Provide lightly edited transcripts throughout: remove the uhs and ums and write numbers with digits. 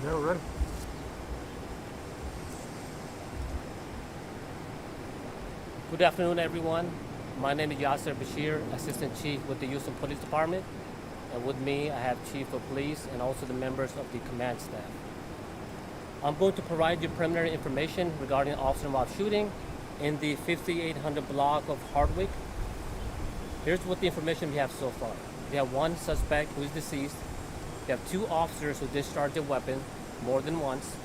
Yeah, we're ready. Good afternoon, everyone. My name is Yasser Bashir, Assistant Chief with the Houston Police Department. And with me, I have Chief of Police and also the members of the command staff. I'm going to provide you preliminary information regarding officer-involved shooting in the 5800 block of Hardwick. Here's what the information we have so far. We have one suspect who is deceased. We have two officers who discharged a weapon more than once.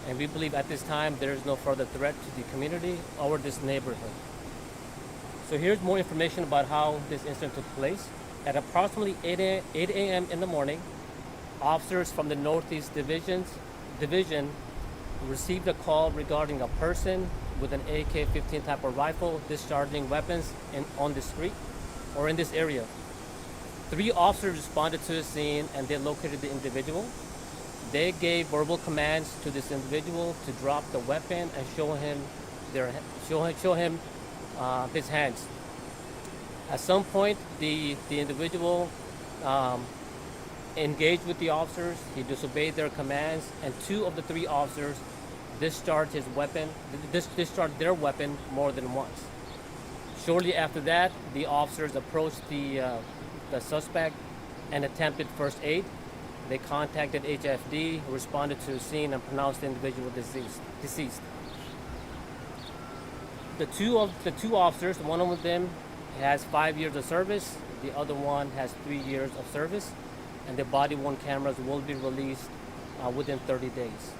And we believe at this time there is no further threat to the community or this neighborhood. So here's more information about how this incident took place. At approximately 8 a.m. in the morning, officers from the Northeast Division received a call regarding a person with an AK-15 type of rifle discharging weapons on the street or in this area. 3 officers responded to the scene and they located the individual. They gave verbal commands to this individual to drop the weapon and show him his hands. At some point, the individual engaged with the officers. He disobeyed their commands, and 2 of the 3 officers discharged their weapon more than once. Shortly after that, the officers approached the suspect and attempted first aid. They contacted HPD, responded to the scene, and pronounced the individual deceased. The two officers, one of them has 5 years of service, the other one has 3 years of service, and the body-worn cameras will be released within 30 days.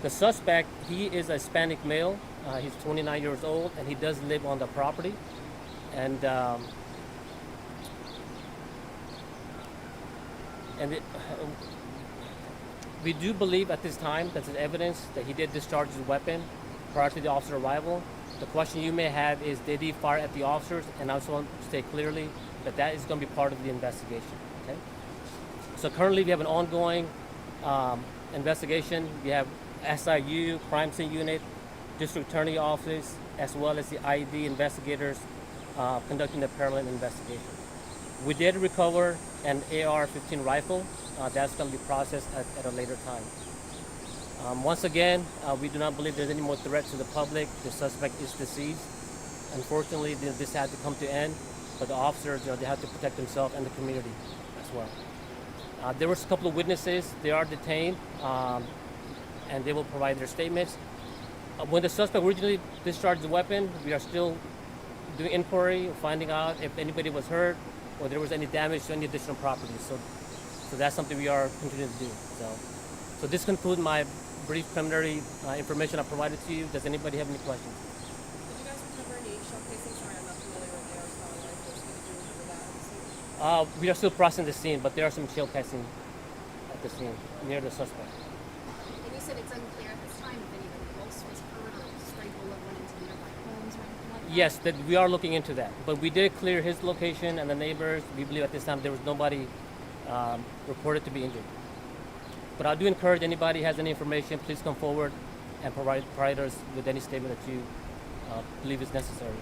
The suspect, he is a Hispanic male. He's 29 years old, and he does live on the property. And we do believe at this time that there's evidence that he did discharge his weapon prior to the officer arrival. The question you may have is, did he fire at the officers? And I also want to state clearly that that is going to be part of the investigation. Okay. So currently we have an ongoing investigation. We have SIU, crime scene unit, district attorney office, as well as the ID investigators conducting the parallel investigation. We did recover an AR-15 rifle. That's going to be processed at a later time. Once again, we do not believe there's any more threat to the public. The suspect is deceased. Unfortunately, this had to come to an end, but the officers, they have to protect themselves and the community as well. There was a couple of witnesses. They are detained, and they will provide their statements. When the suspect originally discharged the weapon, we are still doing inquiry, finding out if anybody was hurt or there was any damage to any additional property. So that's something we are continuing to do. So this concludes my brief preliminary information I provided to you. Does anybody have any questions? Did you guys recover any shell casings? Sorry, I'm not familiar with AR-style rifles. Did you recover that? We are still processing the scene, but there are some shell casing at the scene near the suspect. And you said it's unclear at this time if anybody else was hurt or a stray bullet went into nearby homes or anything like that? Yes, that we are looking into that. But we did clear his location and the neighbors. We believe at this time there was nobody reported to be injured. But I do encourage anybody who has any information, please come forward and provide us with any statement that you believe is necessary.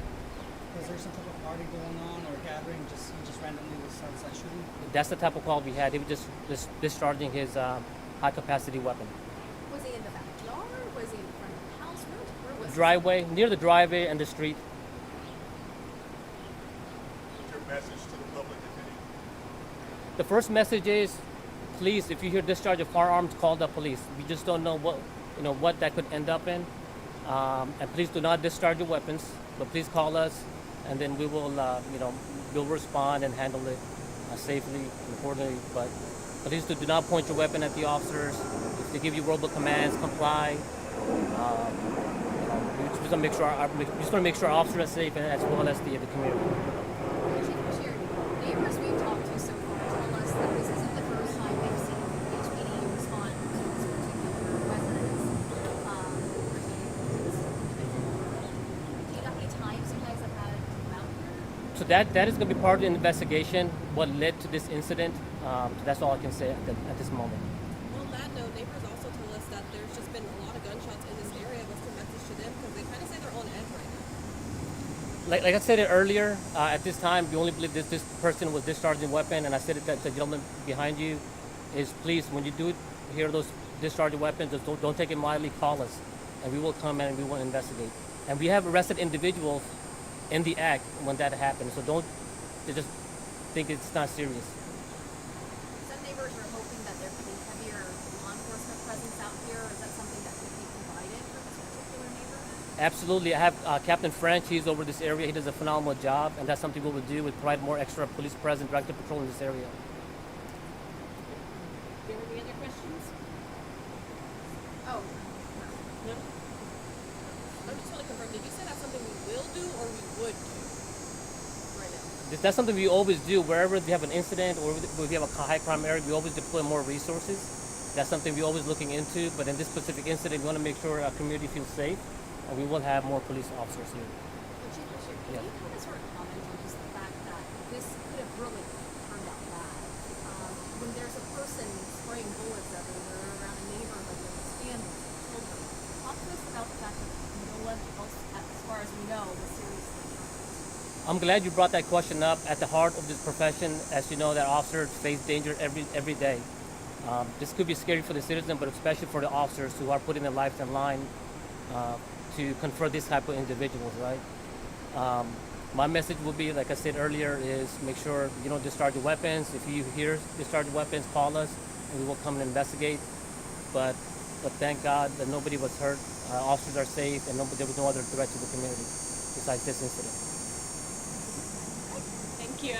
Was there some type of party going on or gathering? He just randomly started shooting? That's the type of call we had. He was just discharging his high-capacity weapon. Was he in the backyard? Was he in front of the house? Where was Driveway, near the driveway and the street. What's your message to the public, if any? The first message is, please, if you hear discharge of firearms, call the police. We just don't know what that could end up in. And please do not discharge your weapons, but please call us, and then we will, we'll respond and handle it safely and accordingly. But please do not point your weapon at the officers. If they give you verbal commands, comply. We just want to make sure our officers are safe, and as well as the community. Chief Bashir, neighbors we've talked to so far told us that this isn't the first time they've seen HPD respond to this particular residence pertaining to this individual. Do you know how many times you guys have had it come out here? So that is going to be part of the investigation, what led to this incident. That's all I can say at this moment. On that note, neighbors also told us that there's just been a lot of gunshots in this area. What's your message to them? Because they kind of say they're on edge right now. Like I said earlier, at this time, we only believe this person was discharging a weapon, and I said it that the gentleman behind you is, please, when you do hear those discharged weapons, just don't take it mildly. Call us, and we will come and we will investigate. And we have arrested individuals in the act when that happened. So don't just think it's not serious. Some neighbors are hoping that there could be heavier law enforcement presence out here. Is that something that could be provided for this particular neighborhood? Absolutely. I have Captain French. He's over this area. He does a phenomenal job, and that's something we will do. We provide more extra police presence, directed patrol in this area. Do you have any other questions? Oh, No? I just want to confirm, did you say that's something we will do or we would do right now? That's something we always do. Wherever we have an incident or we have a high crime area, we always deploy more resources. That's something we're always looking into. But in this specific incident, we want to make sure our community feels safe, and we will have more police officers here. well, Chief Bashir, can Yeah. you kind of sort of comment on just the fact that this could have really turned out bad? When there's a person spraying bullets everywhere around a neighborhood with his family, children, talk to us about the fact that no one else, as far as we know, was seriously hurt. I'm glad you brought that question up. At the heart of this profession, as you know, that officers face danger every day. This could be scary for the citizen, but especially for the officers who are putting their lives in line to confront this type of individuals, right? My message will be, like I said earlier, is make sure you don't discharge your weapons. If you hear discharged weapons, call us, and we will come and investigate. But thank God that nobody was hurt. Officers are safe, and there was no other threat to the community besides this incident. Thank you.